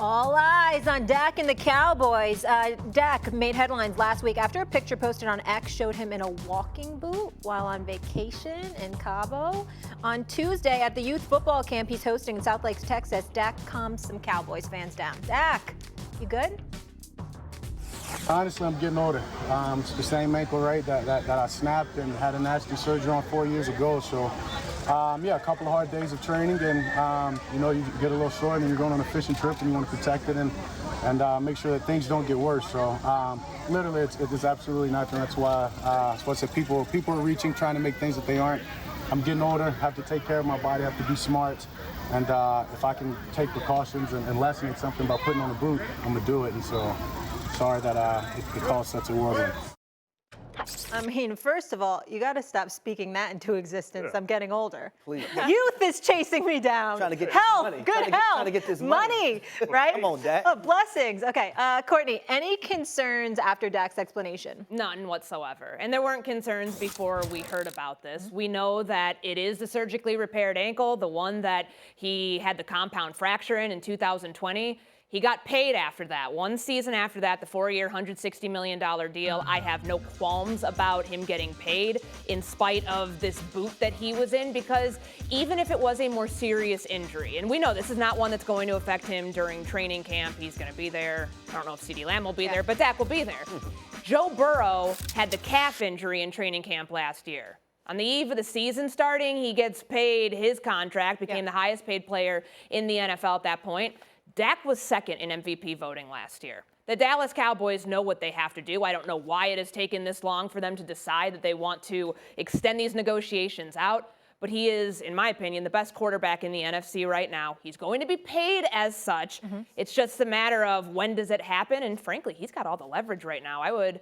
All eyes on Dak and the Cowboys. Dak made headlines last week after a picture posted on X showed him in a walking boot while on vacation in Cabo. On Tuesday at the youth football camp he's hosting in South Lakes, Texas, Dak calmed some Cowboys fans down. Dak, you good? Honestly, I'm getting older. It's the same ankle, right, that I snapped and had a nasty surgery on 4 years ago. So, yeah, a couple of hard days of training, and you get a little sore, and then you're going on a fishing trip, and you want to protect it and make sure that things don't get worse. So, literally, it's absolutely nothing. That's why I said people are reaching, trying to make things that they aren't. I'm getting older, have to take care of my body, have to be smart, and if I can take precautions and lessen it something by putting on a boot, I'm gonna do it. And so. Sorry that it caused such a whirlwind. I mean, first of all, you got to stop speaking that into existence. Yeah. I'm getting older. Please. Youth is chasing me down. Trying to get health, money. good health, trying to get this money, right? Come on, Dak. Oh, blessings. Okay, Courtney, any concerns after Dak's explanation? None whatsoever. And there weren't concerns before we heard about this. We know that it is the surgically repaired ankle, the one that he had the compound fracture in 2020. He got paid after that. One season after that, the 4-year, $160 million deal. I have no qualms about him getting paid in spite of this boot that he was in, because even if it was a more serious injury, and we know this is not one that's going to affect him during training camp, he's going to be there. I don't know if CeeDee Lamb will be there, but Dak will be there. Joe Burrow had the calf injury in training camp last year. On the eve of the season starting, he gets paid his contract, became the highest paid player in the NFL at that point. Dak was second in MVP voting last year. The Dallas Cowboys know what they have to do. I don't know why it has taken this long for them to decide that they want to extend these negotiations out, but he is, in my opinion, the best quarterback in the NFC right now. He's going to be paid as such. It's just a matter of when does it happen, and frankly, he's got all the leverage right now. I would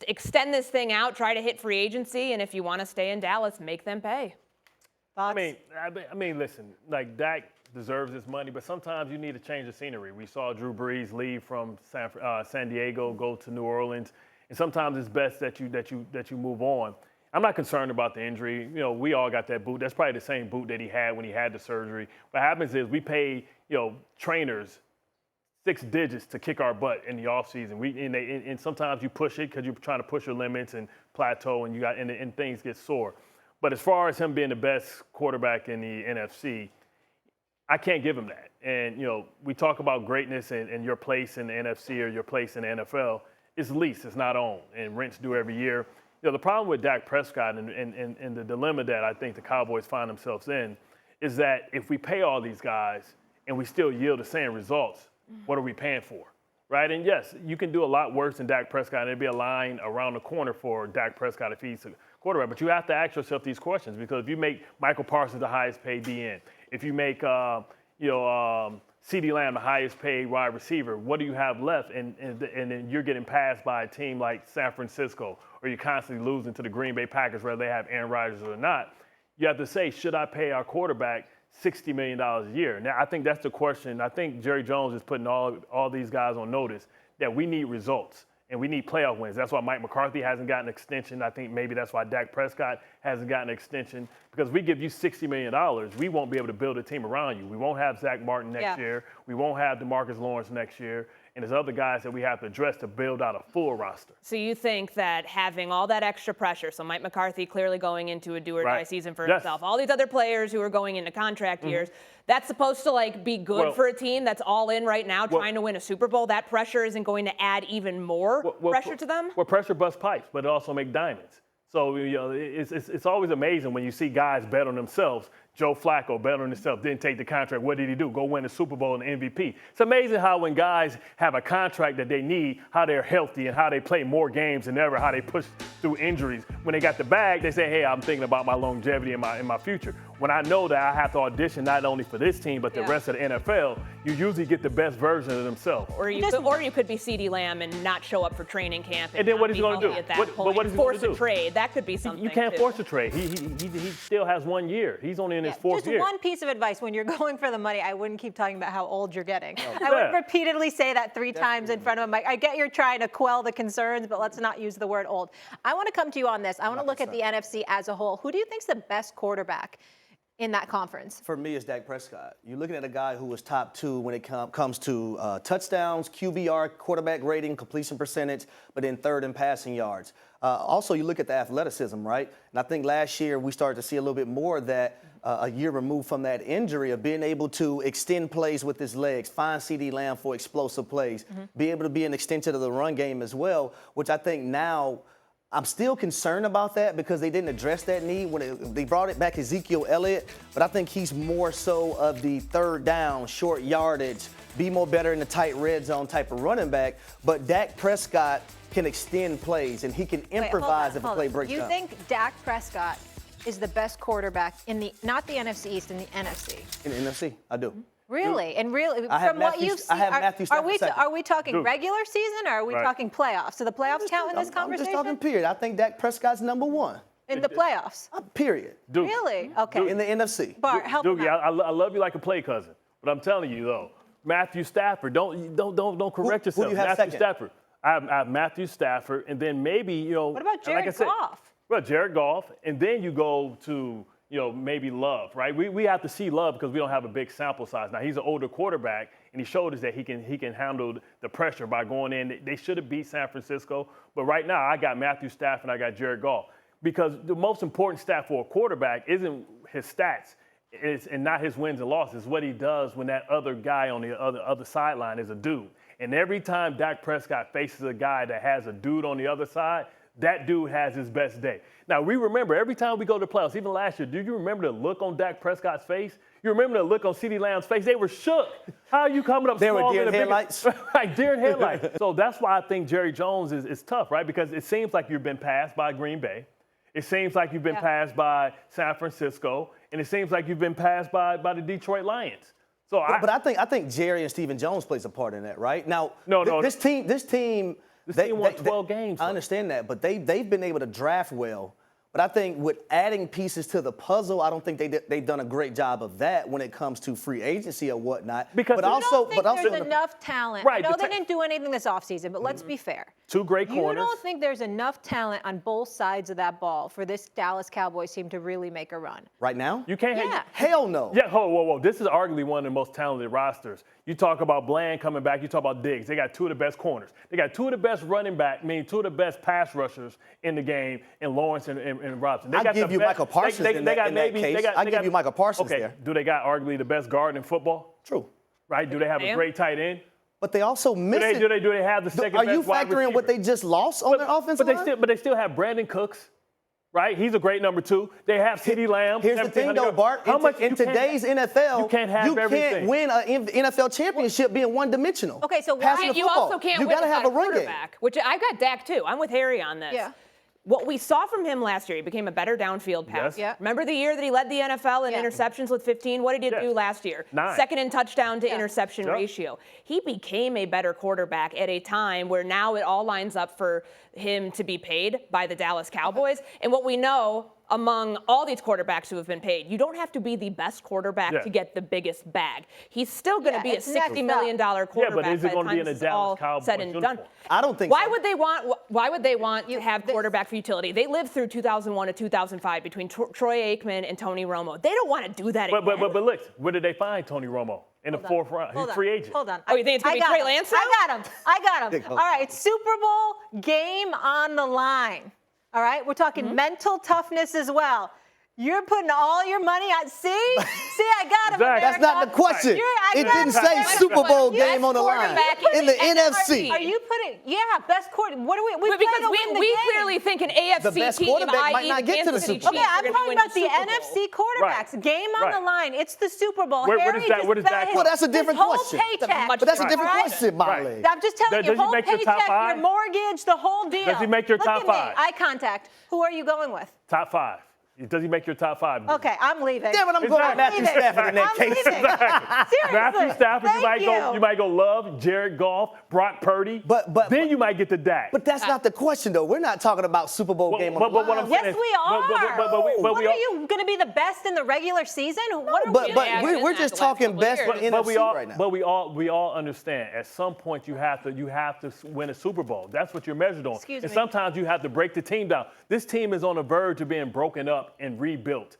extend this thing out, try to hit free agency, and if you want to stay in Dallas, make them pay. Thoughts? I mean, listen, like Dak deserves his money, but sometimes you need to change the scenery. We saw Drew Brees leave from San Diego, go to New Orleans, and sometimes it's best that you move on. I'm not concerned about the injury. You know, we all got that boot. That's probably the same boot that he had when he had the surgery. What happens is we pay trainers 6 digits to kick our butt in the offseason. And sometimes you push it because you're trying to push your limits and plateau, and things get sore. But as far as him being the best quarterback in the NFC, I can't give him that. And, we talk about greatness and your place in the NFC or your place in the NFL. It's leased, it's not owned, and rents due every year. The problem with Dak Prescott and the dilemma that I think the Cowboys find themselves in is that if we pay all these guys and we still yield the same results, what are we paying for, right? And yes, you can do a lot worse than Dak Prescott, and there'd be a line around the corner for Dak Prescott if he's a quarterback. But you have to ask yourself these questions, because if you make Michael Parsons the highest paid DN, if you make CeeDee Lamb the highest paid wide receiver, what do you have left? And then you're getting passed by a team like San Francisco, or you're constantly losing to the Green Bay Packers, whether they have Aaron Rodgers or not. You have to say, should I pay our quarterback $60 million a year? Now, I think that's the question. I think Jerry Jones is putting all these guys on notice that we need results. And we need playoff wins. That's why Mike McCarthy hasn't gotten an extension. I think maybe that's why Dak Prescott hasn't gotten an extension. Because if we give you $60 million, we won't be able to build a team around you. We won't have Zach Martin next year. We won't have DeMarcus Lawrence next year. And there's other guys that we have to address to build out a full roster. So you think that having all that extra pressure, so Mike McCarthy clearly going into a do-or-die season for himself, all these other players who are going into contract years, that's supposed to be good for a team that's all in right now trying to win a Super Bowl? That pressure isn't going to add even more pressure to them? Well, pressure busts pipes, but it also makes diamonds. So it's always amazing when you see guys bet on themselves. Joe Flacco bet on himself, didn't take the contract. What did he do? Go win the Super Bowl and the MVP. It's amazing how when guys have a contract that they need, how they're healthy and how they play more games than ever, how they push through injuries. When they got the bag, they say, hey, I'm thinking about my longevity and my future. When I know that I have to audition not only for this team but the rest of the NFL, you usually get the best version of themselves. Or you could be CeeDee Lamb and not show up for training camp. And then what is he going to do? At that point. But what is he going to do? Force a trade. That could be something. You can't force a trade. He still has 1 year. He's only in his 4th year. Just one piece of advice: when you're going for the money, I wouldn't keep talking about how old you're getting. I would repeatedly say that 3 times in front of him. I get you're trying to quell the concerns, but let's not use the word old. I want to come to you on this. I want to look at the NFC as a whole. Who do you think's the best quarterback in that conference? For me, it's Dak Prescott. You're looking at a guy who was top 2 when it comes to touchdowns, QBR, quarterback rating, completion percentage, but then 3rd in passing yards. Also, you look at the athleticism, right? And I think last year we started to see a little bit more of that a year removed from that injury of being able to extend plays with his legs, find CeeDee Lamb for explosive plays, be able to be an extension of the run game as well, which I think now I'm still concerned about that because they didn't address that need when they brought it back Ezekiel Elliott, but I think he's more so of the 3rd down, short yardage, be more better in the tight red zone type of running back. But Dak Prescott can extend plays and he can improvise if a play breaks down. You think Dak Prescott is the best quarterback in not the NFC East, in the NFC? In the NFC, I do. Really? And really, I have from what Matthew- you've seen, I have Matthew Stafford second. are we talking Dude. regular season or are we Right. talking playoffs? So the playoffs count in this I'm conversation? just talking period. I think Dak Prescott's number 1. In the playoffs? Period. Duke. Really? Okay. In the NFC. Bart, help Doogie, him out. I love you like a play cousin, but I'm telling you though, Matthew Stafford, don't correct yourself. who do you have Matthew second? Stafford. I have Matthew Stafford, and then maybe What about Jared like I said, Goff? Well, Jared Goff, and then you go to maybe Love, right? We have to see Love because we don't have a big sample size. Now he's an older quarterback, and he showed us that he can handle the pressure by going in. They should have beat San Francisco, but right now I got Matthew Stafford and I got Jared Goff because the most important stat for a quarterback isn't his stats. And not his wins and losses, what he does when that other guy on the other sideline is a dude. And every time Dak Prescott faces a guy that has a dude on the other side, that dude has his best day. Now, we remember every time we go to the playoffs, even last year, do you remember the look on Dak Prescott's face? You remember the look on CeeDee Lamb's face? They were shook. How are you coming up They were small deer in in the headlights. Right, deer in headlights. So that's why I think Jerry Jones is tough, right? Because it seems like you've been passed by Green Bay. It seems like you've been passed by San Francisco, and it seems like you've been passed by the Detroit Lions. So But I think Jerry and Stephen Jones plays a part in that, right? Now, No. this team won 12 games. I understand that, but they've been able to draft well. But I think with adding pieces to the puzzle, I don't think they've done a great job of that when it comes to free agency or whatnot. Because but you also, I don't think there's enough talent. Right, I know the they didn't do anything this offseason, but let's be fair. 2 great You corners. don't think there's enough talent on both sides of that ball for this Dallas Cowboys team to really make a run? right now, You can't Yeah. hell no. Yeah, whoa. This is arguably one of the most talented rosters. You talk about Bland coming back. You talk about Diggs. They got 2 of the best corners. They got 2 of the best 2 of the best pass rushers in the game in Lawrence and Robinson. They I'd got give the you best- Michael Parsons in that case. I'd give you Michael Parsons okay, there. do they got arguably the best guard in football? True. Right? Do they have a Damn. great tight end? But they also miss it. Do they have the second Are best you wide factoring what receiver? they just lost on their offensive line? But they still have Brandon Cooks, right? He's a great number 2. They have CeeDee Lamb. Here's the thing, 1700 though, yards. Bart. How much In today's NFL, you can't have everything. win an NFL championship being one-dimensional. Okay, so why- Passing the You football. also can't You win got to have a without run game. quarterback, which I've got Dak too. I'm with Harry on this. Yeah. What we saw from him last year, he became a better downfield pass. Yes. Yeah. Remember the year that he led the NFL in Yeah. interceptions with 15? What did he do last year? 9. Second in touchdown to interception Yep. ratio. He became a better quarterback at a time where now it all lines up for him to be paid by the Dallas Cowboys. And what we know among all these quarterbacks who have been paid, you don't have to be the best quarterback to get the biggest bag. He's still going to be a it's next $60 million quarterback but is it by the going to time be in a this is Dallas all Cowboys said and done. uniform? I don't think Why so. would they want to have quarterback for utility? They lived through 2001 to 2005 between Troy Aikman and Tony Romo. They don't want to do that again. But look, where did they find Tony Romo? In the 4th round. He's free agent. Hold on. Oh, you think it's gonna be I got Trey him. Lance now? I got him. All right, it's Super Bowl game on the line. All right, we're talking mental toughness as well. You're putting all your money on. See, I got him. Exactly. That's not the question. I It got didn't him. say Best Super Bowl quarterback. game on the line. quarterback In the in the NFC. Are you putting? Yeah, best quarter. What are we? We But play because to win the we game. clearly think an AFC The best team, quarterback might i.e. not get to the Kansas City Super Bowl. Okay, Chiefs, I'm are gonna talking win about the Super Bowl. NFC quarterbacks. Right. Game on the line. It's the Super Bowl. Where Harry does that- just where does bet that his- come? Well, that's a different his whole question. Paycheck. Much But that's a Right. different Right. question, Molly. I'm just telling Does you, he whole make your paycheck, top 5? your mortgage, the whole deal. Does he make your Look top at me. 5? Eye contact. Who are you going with? Top 5. Does he make your top 5? Okay, I'm leaving. Damn it, I'm going with Matthew leaving. Stafford in that I'm case. leaving. Seriously. Matthew Stafford, Thank you might go Love, Jared Goff, Brock Purdy. But then you might get to Dak. But that's not the question, though. We're not talking about Super Bowl game on the but what line. I'm Yes, saying- we are. but What we are all- you going to be the best in the regular season? What are But we? Yeah, we're it's just not the last talking couple best years. for the But we NFC all, right now. but we all understand. At some point, you have to win a Super Bowl. That's what you're measured on. Excuse and me. sometimes you have to break the team down. This team is on the verge of being broken up and rebuilt.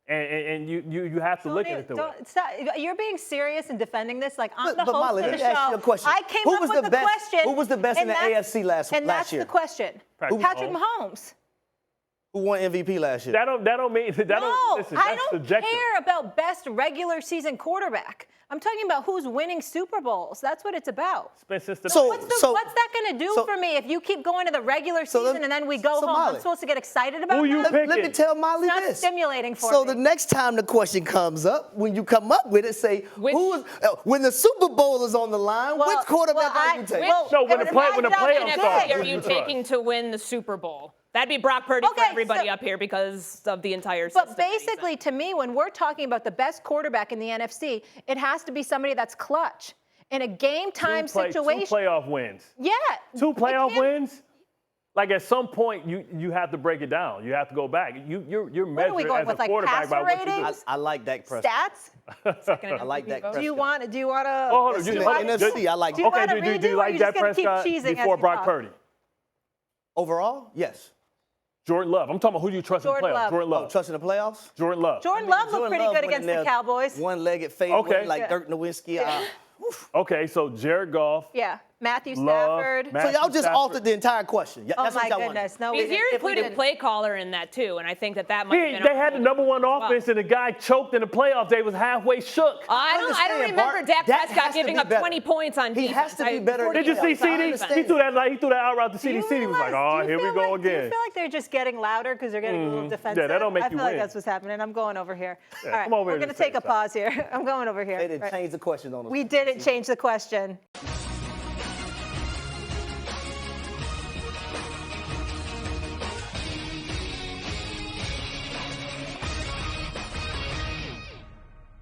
And you have to look at it that way. Stop. You're being serious and defending this like I'm the But host Molly, of let the me ask show. you a question. I came Who up was with the the best- question. who was the best in and the that's- AFC last And that's year? the question. Patrick Mahomes. Who won MVP last year? That don't mean that. No, Listen, I that's don't subjective. care about best regular season quarterback. I'm talking about who's winning Super Bowls. That's what it's about. Since the What's that going to do for me if you keep going to the regular season and then we go home? Molly, I'm supposed to get excited about who you that? pick? Let me tell Molly It's not this. stimulating for So me. the next time the question comes up, when you come up with it, say, Which- when the Super Bowl is on the line, Well, which quarterback are you taking? No, when the playoffs NFC start, are you taking to win the Super Bowl? That'd be Brock Purdy for Okay, everybody so- up here because of the entire system. But basically, to me, when we're talking about the best quarterback in the NFC, it has to be somebody that's clutch. In a game-time situation. 2 playoff wins. Yeah. 2 playoff it can't- wins? Like at some point, you have to break it down. You have to go back. You're What are we measured going as with, a like quarterback by passer what you do. ratings? I like Dak Prescott. Stats? I like Dak Prescott. Do you want to? Oh, hold on. In the NFC, I like. Do you Okay, wanna do redo, you or like you Dak just gonna keep Prescott cheesing as before you Brock talk? Purdy? Overall, yes. Jordan Love. I'm talking about who do you trust Jordan in the playoffs? Love. Jordan Love. Trust in the playoffs? Jordan Love. Jordan Love looked Jordan pretty Love good went against in the there Cowboys. One-legged fade Okay. like Yeah. Dirk Nowitzki. Okay, so Jared Goff. Yeah. Matthew Love, Stafford. Matt- So y'all just Stafford. altered the entire question. Oh That's my what y'all goodness! wanted. No, we Because you're didn't. If we including didn't. play caller in that too, and I think that might have been. They had the number one offense, and the guy choked in the playoffs. They was halfway shook. I don't understand, remember Bart. Dak Dak Prescott has to giving be up better. 20 points on He defense. has to be better. Did you see I CD? understand. He threw that out route to Do you CD. CD was like, realize- oh, do you here we feel go like- Do you again. feel like they're just getting louder because they're getting a little defensive? Yeah, that don't make I you feel like win. that's what's happening. I'm going over here. Yeah, All right, come over we're here going to to take the a side. pause here. I'm going over here. They didn't Right. change the question on us. We didn't change the question.